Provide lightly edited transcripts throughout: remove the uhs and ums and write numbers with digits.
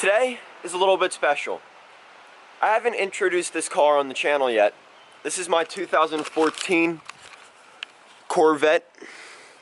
Today is a little bit special. I haven't introduced this car on the channel yet. This is my 2014 Corvette.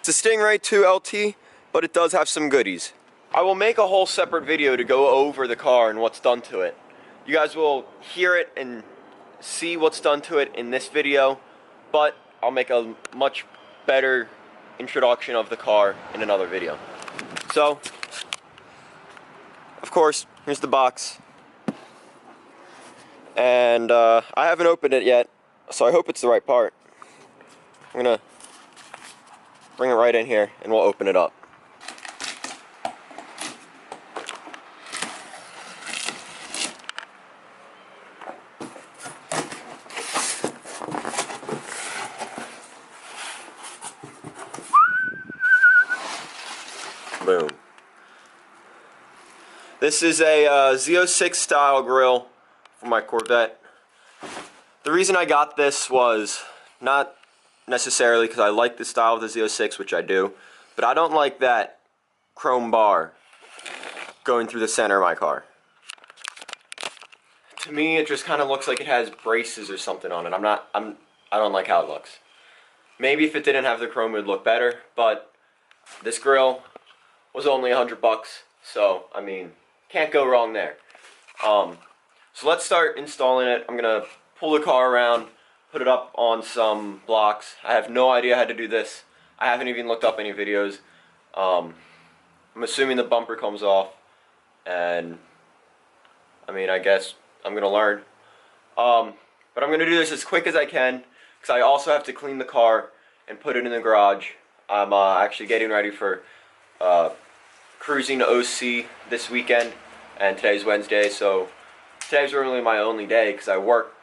It's a Stingray 2 LT, but it does have some goodies. I will make a whole separate video to go over the car and what's done to it. You guys will hear it and see what's done to it in this video, but I'll make a much better introduction of the car in another video. So, of course, here's the box. And I haven't opened it yet, so I hope it's the right part. I'm gonna bring it right in here and we'll open it up. Boom. This is a Z06 style grille for my Corvette. The reason I got this was not necessarily because I like the style of the Z06, which I do, but I don't like that chrome bar going through the center of my car. To me, it just kind of looks like it has braces or something on it. I don't like how it looks. Maybe if it didn't have the chrome, it would look better, but this grille was only $100 bucks, so I mean, can't go wrong there. So let's start installing it. I'm gonna pull the car around, put it up on some blocks. I have no idea how to do this. I haven't even looked up any videos. I'm assuming the bumper comes off, and I mean, I guess I'm gonna learn. But I'm gonna do this as quick as I can because I also have to clean the car and put it in the garage. I'm actually getting ready for cruising to OC this weekend, and today's Wednesday, so today's really my only day because I work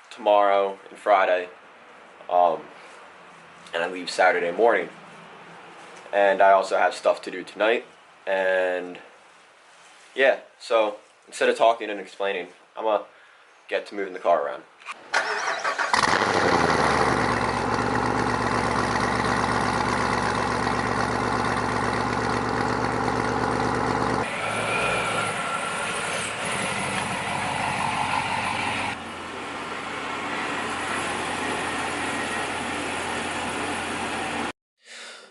tomorrow and Friday, and I leave Saturday morning. And I also have stuff to do tonight, and yeah, so instead of talking and explaining, I'm gonna get to moving the car around.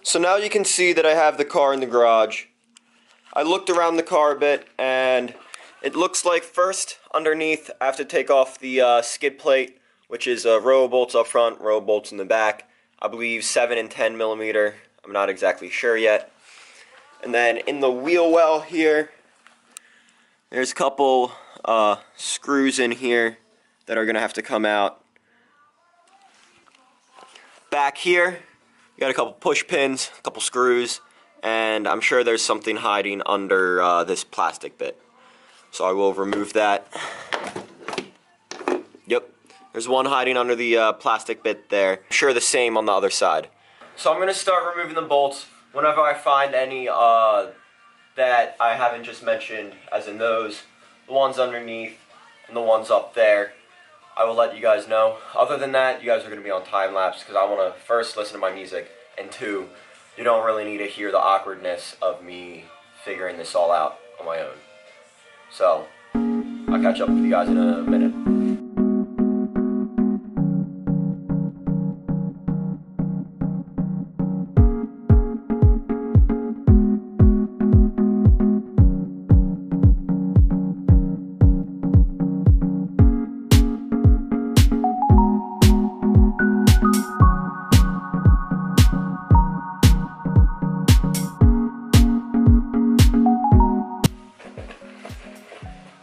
So now you can see that I have the car in the garage. I looked around the car a bit, and it looks like first, underneath, I have to take off the skid plate, which is row of bolts up front, row of bolts in the back. I believe 7 and 10 millimeter. I'm not exactly sure yet. And then in the wheel well here, there's a couple screws in here that are going to have to come out. Back here, you got a couple push pins, a couple screws, and I'm sure there's something hiding under this plastic bit. So I will remove that. Yep, there's one hiding under the plastic bit there. I'm sure the same on the other side. So I'm going to start removing the bolts whenever I find any that I haven't just mentioned, as in those, the ones underneath, and the ones up there. I will let you guys know. Other than that, you guys are going to be on time lapse because I want to first listen to my music, and two, you don't really need to hear the awkwardness of me figuring this all out on my own. So, I'll catch up with you guys in a minute.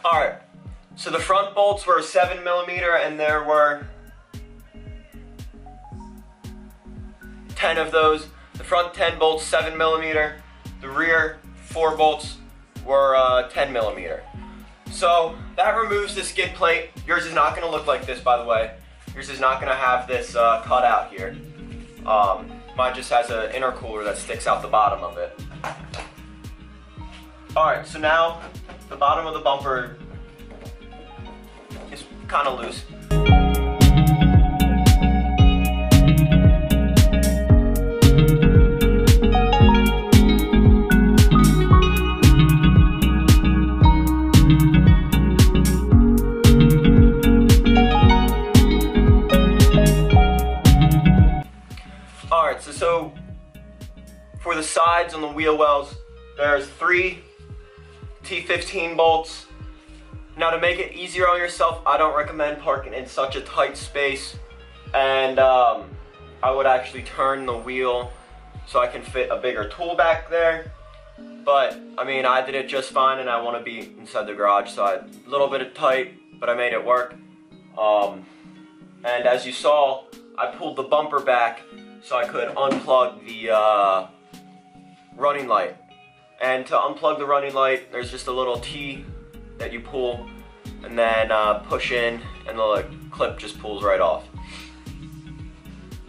Alright, so the front bolts were 7 millimeter, and there were 10 of those. The front 10 bolts 7 millimeter, the rear 4 bolts were 10 millimeter. So that removes the skid plate. Yours is not going to look like this, by the way. Yours is not going to have this cut out here. Mine just has an intercooler that sticks out the bottom of it. Alright, so now the bottom of the bumper is kind of loose. on the wheel wells, there's 3 T15 bolts. Now to make it easier on yourself, I don't recommend parking in such a tight space, and I would actually turn the wheel so I can fit a bigger tool back there. But I mean, I did it just fine, and I want to be inside the garage, so a little bit tight, but I made it work. And as you saw, I pulled the bumper back so I could unplug the running light. And to unplug the running light, there's just a little T that you pull and then push in, and the clip just pulls right off.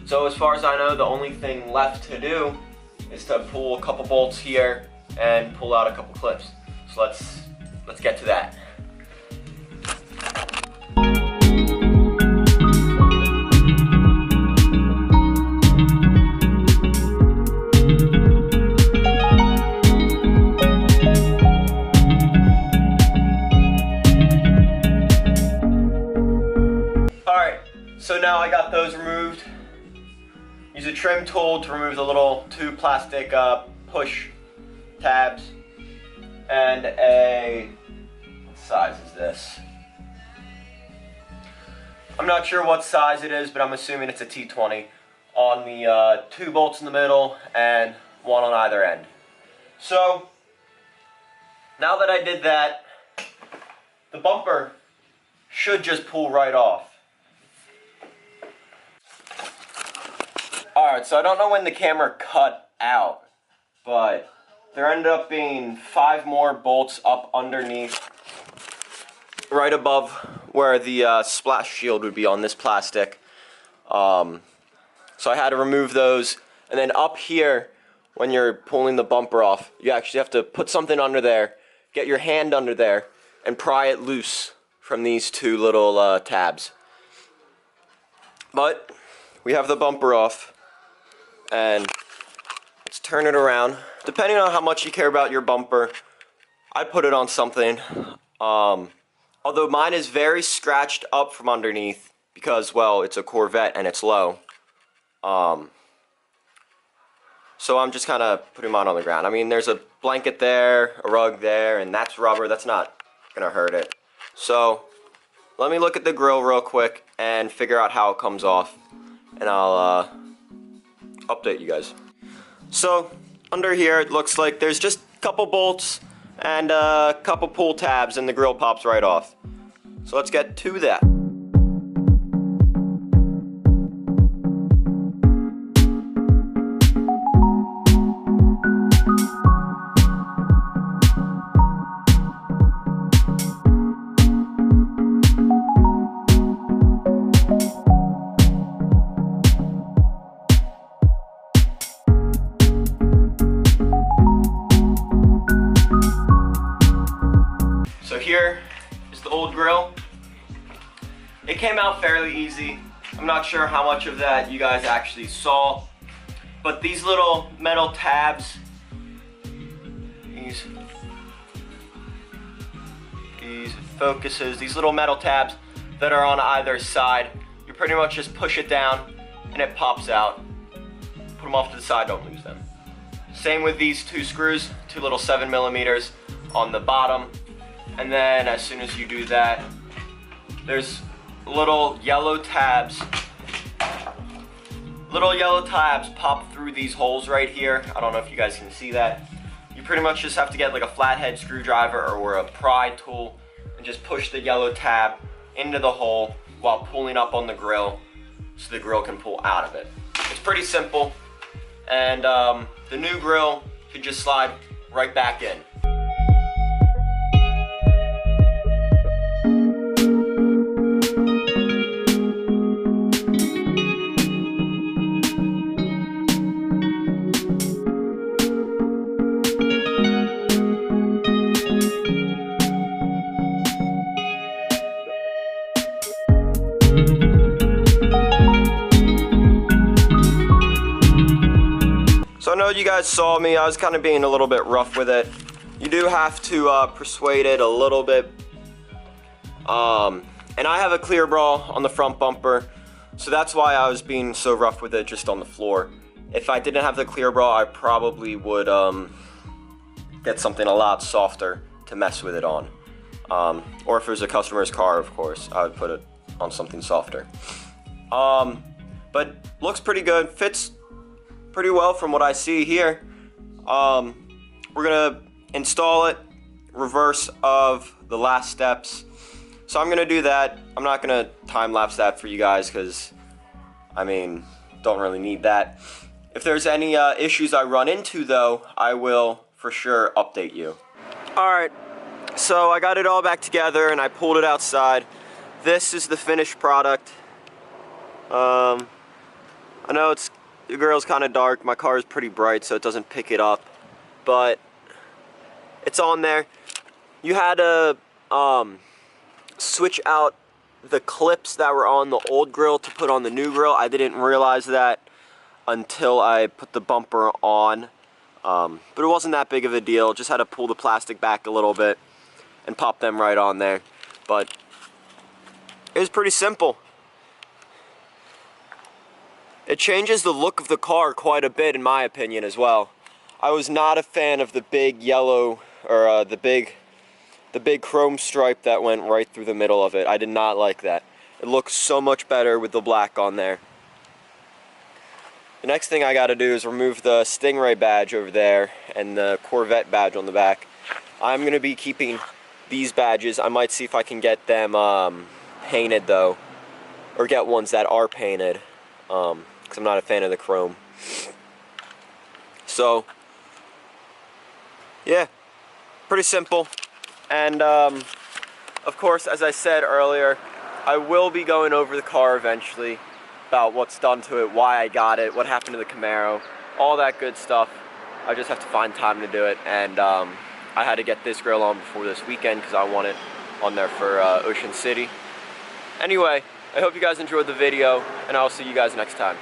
So as far as I know, the only thing left to do is to pull a couple bolts here and pull out a couple clips. So let's get to that. So now I got those removed. Use a trim tool to remove the little 2 plastic push tabs, and what size is this? I'm not sure what size it is, but I'm assuming it's a T20 on the 2 bolts in the middle and 1 on either end. So now that I did that, the bumper should just pull right off. Alright, so I don't know when the camera cut out, but there ended up being 5 more bolts up underneath, right above where the splash shield would be on this plastic. So I had to remove those, and then up here, when you're pulling the bumper off, you actually have to put something under there, get your hand under there, and pry it loose from these 2 little tabs. But we have the bumper off. And let's turn it around. Depending on how much you care about your bumper, I'd put it on something. Although mine is very scratched up from underneath because, well, it's a Corvette and it's low. So I'm just kind of putting mine on the ground. I mean, there's a blanket there, a rug there, and that's rubber. That's not gonna hurt it. So let me look at the grill real quick and figure out how it comes off, and I'll update you guys. So under here it looks like there's just a couple bolts and a couple pull tabs, and the grill pops right off. So let's get to that. Here is the old grill. It came out fairly easy. I'm not sure how much of that you guys actually saw, but these little metal tabs, these focuses, these little metal tabs that are on either side, you pretty much just push it down and it pops out. Put them off to the side, don't lose them. Same with these 2 screws, 2 little 7mm on the bottom. And then as soon as you do that, there's little yellow tabs. Little yellow tabs pop through these holes right here. I don't know if you guys can see that. You pretty much just have to get like a flathead screwdriver or a pry tool and just push the yellow tab into the hole while pulling up on the grill so the grill can pull out of it. It's pretty simple, and the new grill should just slide right back in. So I know you guys saw me, I was kind of being a little bit rough with it. You do have to persuade it a little bit. And I have a clear bra on the front bumper, so that's why I was being so rough with it just on the floor. If I didn't have the clear bra, I probably would get something a lot softer to mess with it on. Or if it was a customer's car, of course, I would put it on something softer. But looks pretty good, fits pretty well from what I see here. We're gonna install it, reverse of the last steps. So I'm gonna do that. I'm not gonna time lapse that for you guys because, I mean, don't really need that. If there's any issues I run into though, I will for sure update you. Alright, so I got it all back together and I pulled it outside. This is the finished product. I know the grille's kind of dark, my car is pretty bright so it doesn't pick it up, but it's on there. You had to switch out the clips that were on the old grill to put on the new grill. I didn't realize that until I put the bumper on, but it wasn't that big of a deal. Just had to pull the plastic back a little bit and pop them right on there, but it was pretty simple. It changes the look of the car quite a bit in my opinion as well. I was not a fan of the big yellow, or the big chrome stripe that went right through the middle of it. I did not like that. It looks so much better with the black on there. The next thing I gotta do is remove the Stingray badge over there and the Corvette badge on the back. I'm gonna be keeping these badges. I might see if I can get them painted though, or get ones that are painted, because I'm not a fan of the chrome. So yeah, pretty simple. And of course, as I said earlier, I will be going over the car eventually, about what's done to it, why I got it, what happened to the Camaro, all that good stuff. I just have to find time to do it, and I had to get this grill on before this weekend because I want it on there for Ocean City. Anyway, I hope you guys enjoyed the video, and I'll see you guys next time.